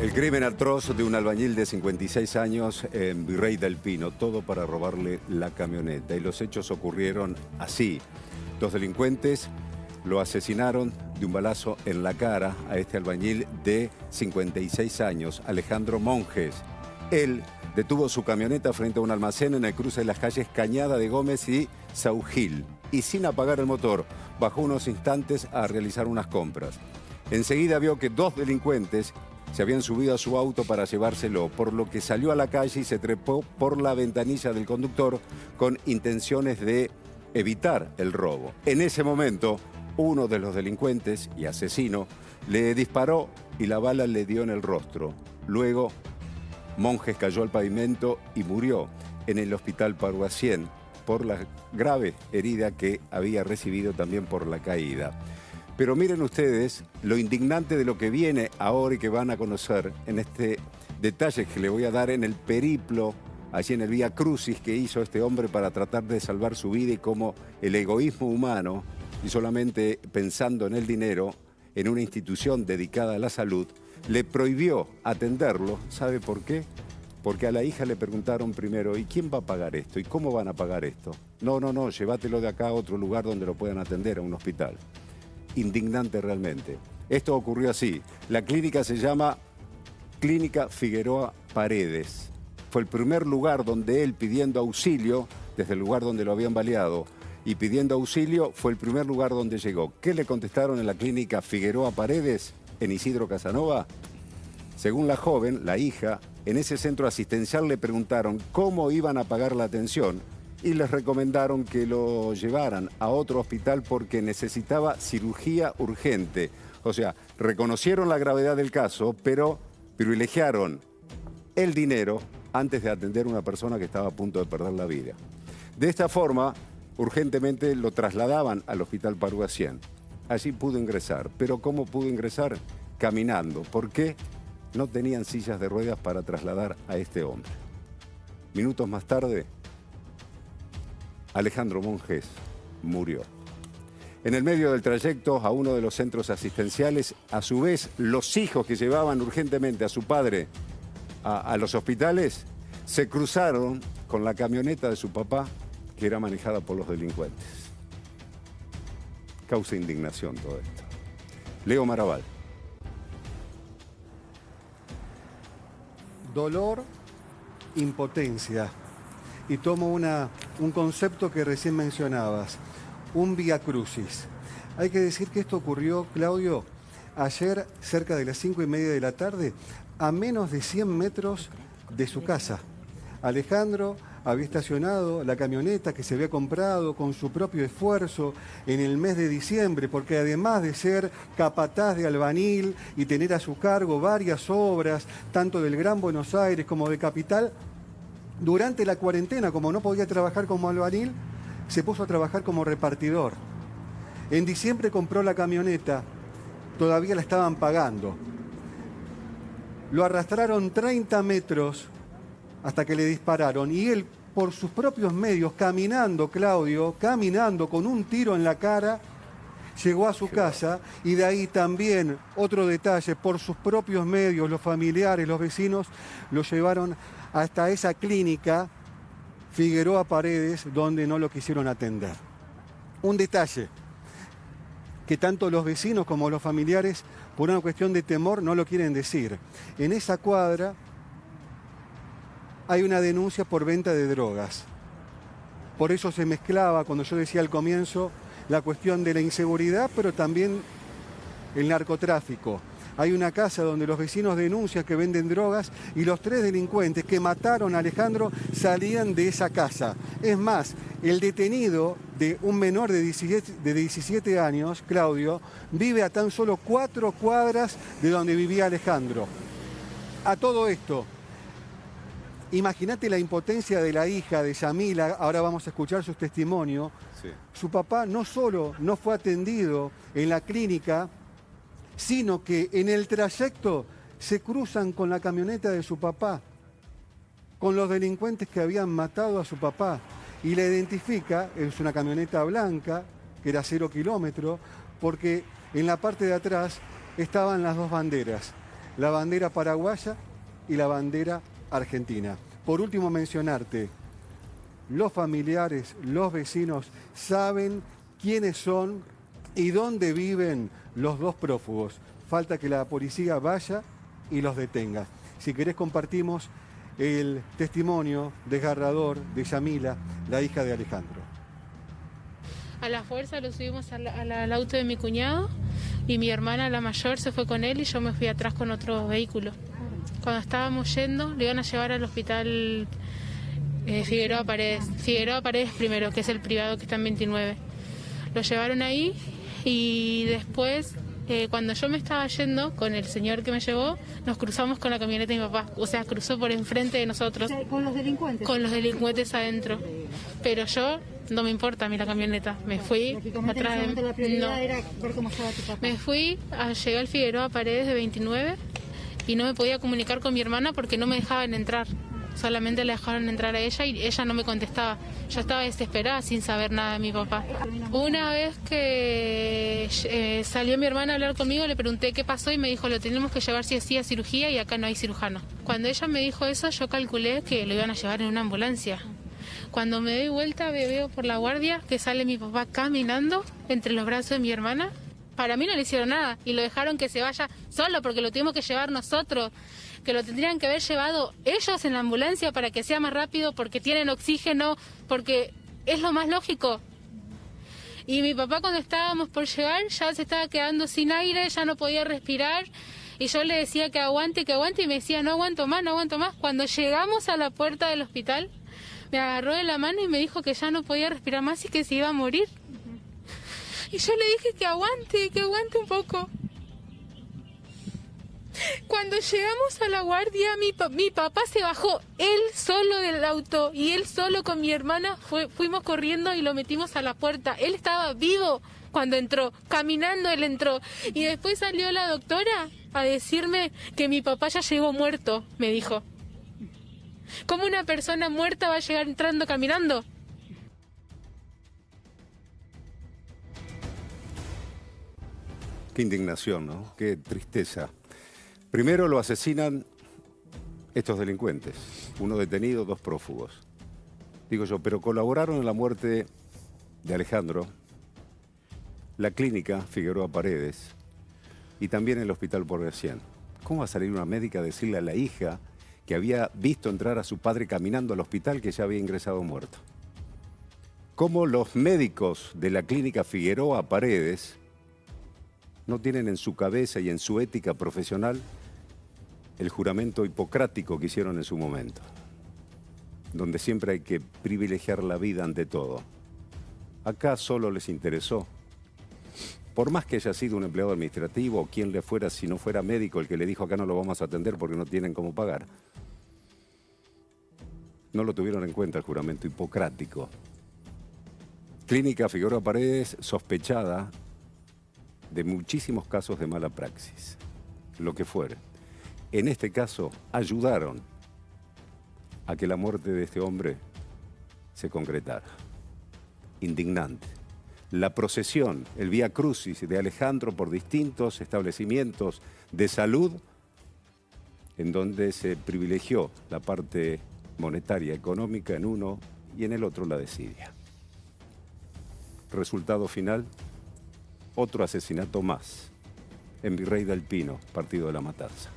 El crimen atroz de un albañil de 56 años en Virrey del Pino, todo para robarle la camioneta. Y los hechos ocurrieron así. Dos delincuentes lo asesinaron de un balazo en la cara a este albañil de 56 años, Alejandro Monjes. Él detuvo su camioneta frente a un almacén en el cruce de las calles Cañada de Gómez y Saugil. Y sin apagar el motor, bajó unos instantes a realizar unas compras. Enseguida vio que dos delincuentes se habían subido a su auto para llevárselo, por lo que salió a la calle y se trepó por la ventanilla del conductor con intenciones de evitar el robo. En ese momento, uno de los delincuentes y asesino le disparó y la bala le dio en el rostro. Luego, Monjes cayó al pavimento y murió en el hospital Paruacien por la grave herida que había recibido también por la caída. Pero miren ustedes lo indignante de lo que viene ahora y que van a conocer en este detalle que le voy a dar en el periplo, allí en el Vía Crucis que hizo este hombre para tratar de salvar su vida y cómo el egoísmo humano, y solamente pensando en el dinero, en una institución dedicada a la salud, le prohibió atenderlo. ¿Sabe por qué? Porque a la hija le preguntaron primero, ¿y quién va a pagar esto? ¿Y cómo van a pagar esto? No, llévatelo de acá a otro lugar donde lo puedan atender, a un hospital. Indignante realmente. Esto ocurrió así. La clínica se llama Clínica Figueroa Paredes. Fue el primer lugar donde él, pidiendo auxilio, desde el lugar donde lo habían baleado, y pidiendo auxilio, fue el primer lugar donde llegó. ¿Qué le contestaron en la Clínica Figueroa Paredes, en Isidro Casanova? Según la joven, la hija, en ese centro asistencial le preguntaron cómo iban a pagar la atención y les recomendaron que lo llevaran a otro hospital porque necesitaba cirugía urgente. O sea, reconocieron la gravedad del caso, pero privilegiaron el dinero antes de atender a una persona que estaba a punto de perder la vida. De esta forma, urgentemente lo trasladaban al hospital Paruacien. Allí pudo ingresar. ¿Pero cómo pudo ingresar? Caminando. ¿Por qué? No tenían sillas de ruedas para trasladar a este hombre. Minutos más tarde, Alejandro Monjes murió. En el medio del trayecto a uno de los centros asistenciales, a su vez, los hijos que llevaban urgentemente a su padre a los hospitales, se cruzaron con la camioneta de su papá, que era manejada por los delincuentes. Causa indignación todo esto. Leo Maraval. Dolor, impotencia. Y tomo un concepto que recién mencionabas, un vía crucis. Hay que decir que esto ocurrió, Claudio, ayer cerca de las 5:30 de la tarde, a menos de 100 metros de su casa. Alejandro había estacionado la camioneta que se había comprado con su propio esfuerzo en el mes de diciembre, porque además de ser capataz de albañil y tener a su cargo varias obras, tanto del Gran Buenos Aires como de Capital, durante la cuarentena, como no podía trabajar como albañil, se puso a trabajar como repartidor. En diciembre compró la camioneta, todavía la estaban pagando. Lo arrastraron 30 metros hasta que le dispararon y él, por sus propios medios, caminando, Claudio, caminando con un tiro en la cara, llegó a su casa. Y de ahí también, otro detalle, por sus propios medios, los familiares, los vecinos, lo llevaron hasta esa clínica Figueroa Paredes, donde no lo quisieron atender. Un detalle que tanto los vecinos como los familiares, por una cuestión de temor, no lo quieren decir. En esa cuadra hay una denuncia por venta de drogas. Por eso se mezclaba, cuando yo decía al comienzo, la cuestión de la inseguridad, pero también el narcotráfico. Hay una casa donde los vecinos denuncian que venden drogas y los tres delincuentes que mataron a Alejandro salían de esa casa. Es más, el detenido de un menor de 17 años, Claudio, vive a tan solo 4 cuadras de donde vivía Alejandro. A todo esto, imagínate la impotencia de la hija de Yamila, ahora vamos a escuchar su testimonio. Sí. Su papá no solo no fue atendido en la clínica, sino que en el trayecto se cruzan con la camioneta de su papá, con los delincuentes que habían matado a su papá. Y la identifica, es una camioneta blanca, que era 0 kilómetro, porque en la parte de atrás estaban las dos banderas, la bandera paraguaya y la bandera argentina. Por último, mencionarte, los familiares, los vecinos saben quiénes son y dónde viven los dos prófugos. Falta que la policía vaya y los detenga. Si querés, compartimos el testimonio desgarrador de Yamila, la hija de Alejandro. A la fuerza lo subimos al auto de mi cuñado y mi hermana, la mayor, se fue con él y yo me fui atrás con otro vehículo. Cuando estábamos yendo, le iban a llevar al hospital Figueroa Paredes primero, que es el privado que está en 29. Lo llevaron ahí y después, cuando yo me estaba yendo con el señor que me llevó, nos cruzamos con la camioneta de mi papá. O sea, cruzó por enfrente de nosotros. ¿Con los delincuentes? Con los delincuentes adentro. Pero yo, no me importa a mí la camioneta. Me fui atrás de... La prioridad era ver cómo estaba tu papá. Me fui, llegué al Figueroa Paredes de 29 y no me podía comunicar con mi hermana porque no me dejaban entrar. Solamente la dejaron entrar a ella y ella no me contestaba. Yo estaba desesperada sin saber nada de mi papá. Una vez que salió mi hermana a hablar conmigo, le pregunté qué pasó y me dijo, lo tenemos que llevar sí o sí a cirugía y acá no hay cirujano. Cuando ella me dijo eso, yo calculé que lo iban a llevar en una ambulancia. Cuando me doy vuelta, veo por la guardia que sale mi papá caminando entre los brazos de mi hermana. Para mí no le hicieron nada y lo dejaron que se vaya solo porque lo tuvimos que llevar nosotros. Que lo tendrían que haber llevado ellos en la ambulancia para que sea más rápido, porque tienen oxígeno, porque es lo más lógico. Y mi papá, cuando estábamos por llegar, ya se estaba quedando sin aire, ya no podía respirar, y yo le decía que aguante, y me decía no aguanto más, no aguanto más. Cuando llegamos a la puerta del hospital, me agarró de la mano y me dijo que ya no podía respirar más y que se iba a morir. Y yo le dije que aguante un poco. Cuando llegamos a la guardia, mi papá se bajó él solo del auto y él solo con mi hermana fuimos corriendo y lo metimos a la puerta. Él estaba vivo cuando entró, caminando él entró. Y después salió la doctora a decirme que mi papá ya llegó muerto, me dijo. ¿Cómo una persona muerta va a llegar entrando caminando? Qué indignación, ¿no? Qué tristeza. Primero lo asesinan estos delincuentes, uno detenido, dos prófugos. Digo yo, pero colaboraron en la muerte de Alejandro, la clínica Figueroa Paredes y también el hospital Porcián. ¿Cómo va a salir una médica a decirle a la hija que había visto entrar a su padre caminando al hospital que ya había ingresado muerto? ¿Cómo los médicos de la clínica Figueroa Paredes no tienen en su cabeza y en su ética profesional el juramento hipocrático que hicieron en su momento, donde siempre hay que privilegiar la vida ante todo? Acá solo les interesó, por más que haya sido un empleado administrativo o quien le fuera, si no fuera médico el que le dijo acá no lo vamos a atender porque no tienen cómo pagar, no lo tuvieron en cuenta el juramento hipocrático. Clínica Figueroa Paredes sospechada de muchísimos casos de mala praxis, lo que fuere. En este caso, ayudaron a que la muerte de este hombre se concretara. Indignante. La procesión, el Vía Crucis de Alejandro por distintos establecimientos de salud, en donde se privilegió la parte monetaria, económica en uno y en el otro la desidia. Resultado final, otro asesinato más en Virrey del Pino, partido de La Matanza.